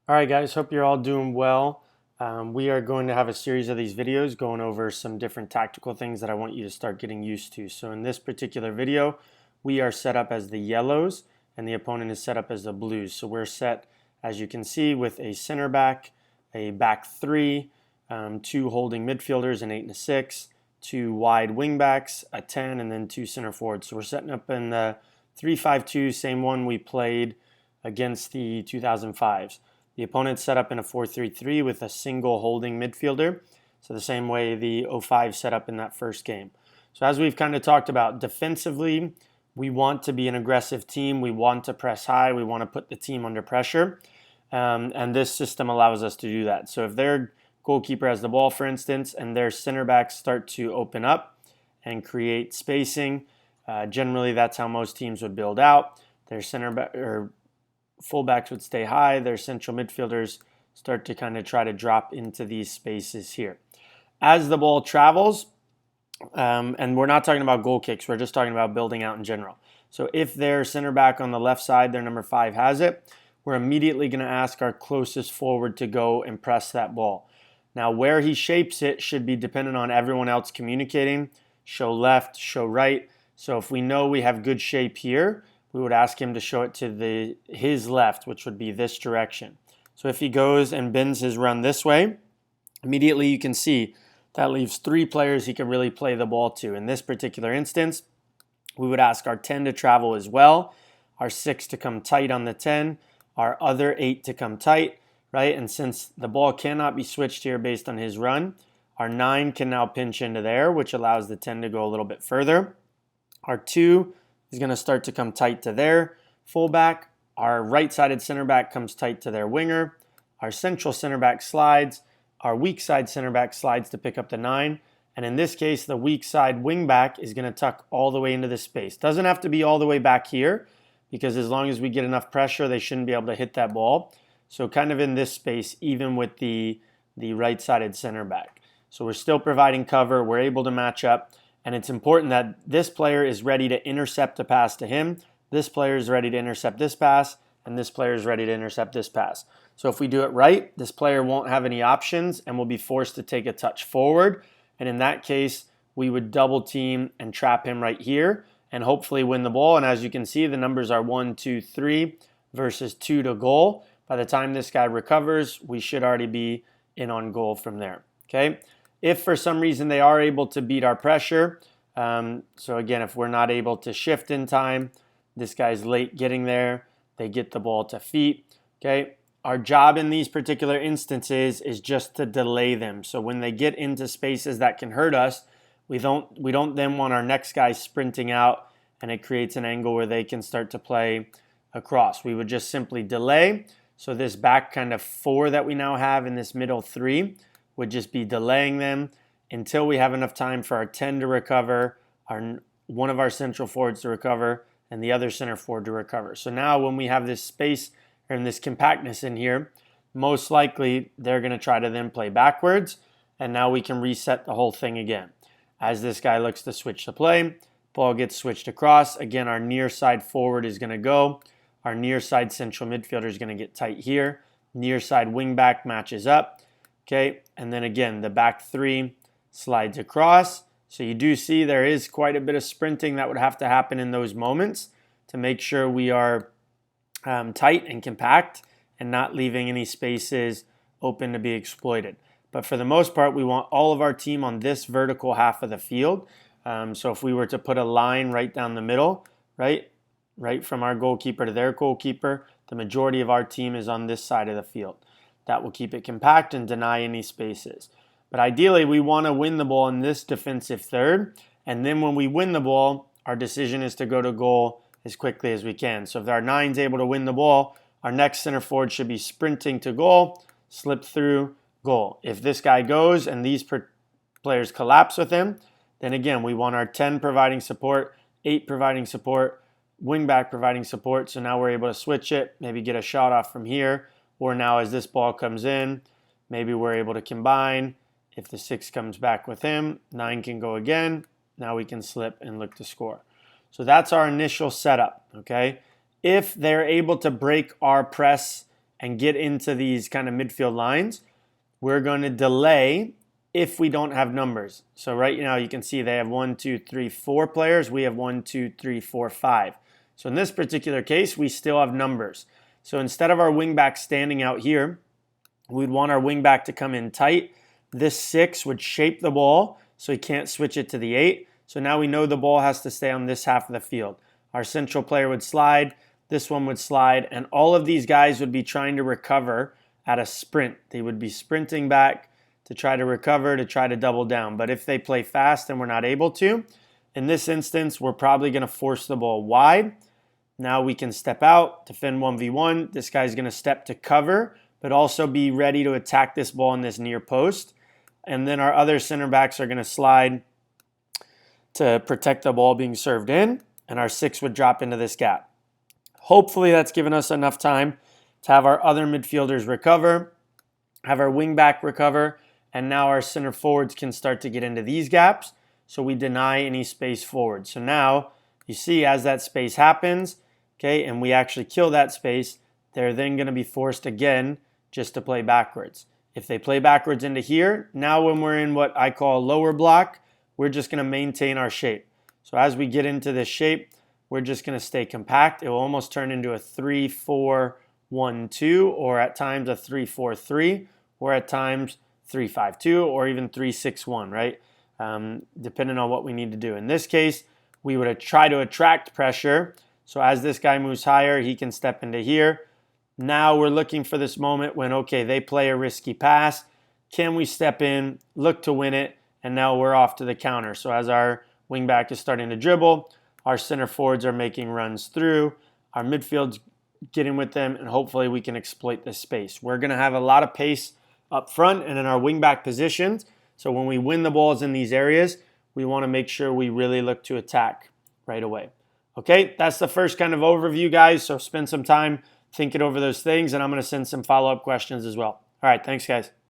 All right, guys, hope you're all doing well. We are going to have a series of these videos going over some different tactical things that I want you to start getting used to. So in this particular video, we are set up as the yellows and the opponent is set up as the blues. So we're set, as you can see, with a center back, a back three, two holding midfielders, an 8 and a 6, two wide wing backs, a 10, and then two center forwards. So we're setting up in the 3-5-2, same one we played against the 2005s. The opponent's set up in a 4-3-3 with a single holding midfielder. So the same way the 05 set up in that first game. So as we've kind of talked about, defensively, we want to be an aggressive team. We want to press high. We want to put the team under pressure. And this system allows us to do that. So if their goalkeeper has the ball, for instance, and their center backs start to open up and create spacing, generally that's how most teams would build out. Their center back or fullbacks would stay high. Their central midfielders start to kind of try to drop into these spaces here. As the ball travels, and we're not talking about goal kicks, we're just talking about building out in general. So if their center back on the left side, their number 5 has it, we're immediately going to ask our closest forward to go and press that ball. Now where he shapes it should be dependent on everyone else communicating. Show left, show right. So if we know we have good shape here, we would ask him to show it to his left, which would be this direction. So if he goes and bends his run this way, immediately you can see that leaves 3 players he can really play the ball to. In this particular instance, we would ask our 10 to travel as well, our 6 to come tight on the 10, our other 8 to come tight, right? And since the ball cannot be switched here based on his run, our 9 can now pinch into there, which allows the 10 to go a little bit further. Our 2 is going to start to come tight to their fullback. Our right-sided center back comes tight to their winger. Our central center back slides. Our weak side center back slides to pick up the 9. And in this case, the weak side wing back is going to tuck all the way into this space. Doesn't have to be all the way back here, because as long as we get enough pressure, they shouldn't be able to hit that ball. So kind of in this space, even with the right-sided center back. So we're still providing cover. We're able to match up. And it's important that this player is ready to intercept a pass to him, this player is ready to intercept this pass, and this player is ready to intercept this pass. So if we do it right, this player won't have any options and will be forced to take a touch forward. And in that case, we would double team and trap him right here and hopefully win the ball. And as you can see, the numbers are 1, 2, 3 versus 2 to goal. By the time this guy recovers, we should already be in on goal from there. Okay. If for some reason they are able to beat our pressure, so again, if we're not able to shift in time, this guy's late getting there, they get the ball to feet, okay? Our job in these particular instances is just to delay them. So when they get into spaces that can hurt us, we don't then want our next guy sprinting out and it creates an angle where they can start to play across. We would just simply delay. So this back kind of 4 that we now have in this middle 3 would just be delaying them until we have enough time for our 10 to recover, one of our central forwards to recover, and the other center forward to recover. So now when we have this space and this compactness in here, most likely they're going to try to then play backwards, and now we can reset the whole thing again. As this guy looks to switch the play, ball gets switched across. Again, our near side forward is going to go. Our near side central midfielder is going to get tight here. Near side wing back matches up. Okay, and then again, the back 3 slides across. So you do see there is quite a bit of sprinting that would have to happen in those moments to make sure we are tight and compact and not leaving any spaces open to be exploited. But for the most part, we want all of our team on this vertical half of the field. So if we were to put a line right down the middle, right from our goalkeeper to their goalkeeper, the majority of our team is on this side of the field. That will keep it compact and deny any spaces. But ideally, we want to win the ball in this defensive third. And then when we win the ball, our decision is to go to goal as quickly as we can. So if our 9's able to win the ball, our next center forward should be sprinting to goal, slip through, goal. If this guy goes and these players collapse with him, then again, we want our 10 providing support, 8 providing support, wing back providing support. So now we're able to switch it, maybe get a shot off from here. Or now as this ball comes in, maybe we're able to combine. If the 6 comes back with him, 9 can go again. Now we can slip and look to score. So that's our initial setup, okay? If they're able to break our press and get into these kind of midfield lines, we're going to delay if we don't have numbers. So right now you can see they have 1, 2, 3, 4 players. We have 1, 2, 3, 4, 5. So in this particular case, we still have numbers. So instead of our wingback standing out here, we'd want our wingback to come in tight. This 6 would shape the ball so he can't switch it to the 8. So now we know the ball has to stay on this half of the field. Our central player would slide, this one would slide, and all of these guys would be trying to recover at a sprint. They would be sprinting back to try to recover, to try to double down. But if they play fast and we're not able to, in this instance, we're probably going to force the ball wide. Now we can step out, defend 1v1. This guy's going to step to cover, but also be ready to attack this ball in this near post. And then our other center backs are going to slide to protect the ball being served in, and our 6 would drop into this gap. Hopefully that's given us enough time to have our other midfielders recover, have our wingback recover, and now our center forwards can start to get into these gaps so we deny any space forward. So now you see as that space happens, okay, and we actually kill that space, they're then going to be forced again just to play backwards. If they play backwards into here, now when we're in what I call a lower block, we're just going to maintain our shape. So as we get into this shape, we're just going to stay compact. It will almost turn into a 3-4-1-2, or at times a 3-4-3, or at times 3-5-2, or even 3-6-1, right? Depending on what we need to do. In this case, we would try to attract pressure. So as this guy moves higher, he can step into here. Now we're looking for this moment when, okay, they play a risky pass. Can we step in, look to win it, and now we're off to the counter. So as our wingback is starting to dribble, our center forwards are making runs through, our midfield's getting with them, and hopefully we can exploit this space. We're going to have a lot of pace up front and in our wingback positions. So when we win the balls in these areas, we want to make sure we really look to attack right away. Okay, that's the first kind of overview, guys. So spend some time thinking over those things, and I'm going to send some follow-up questions as well. All right, thanks, guys.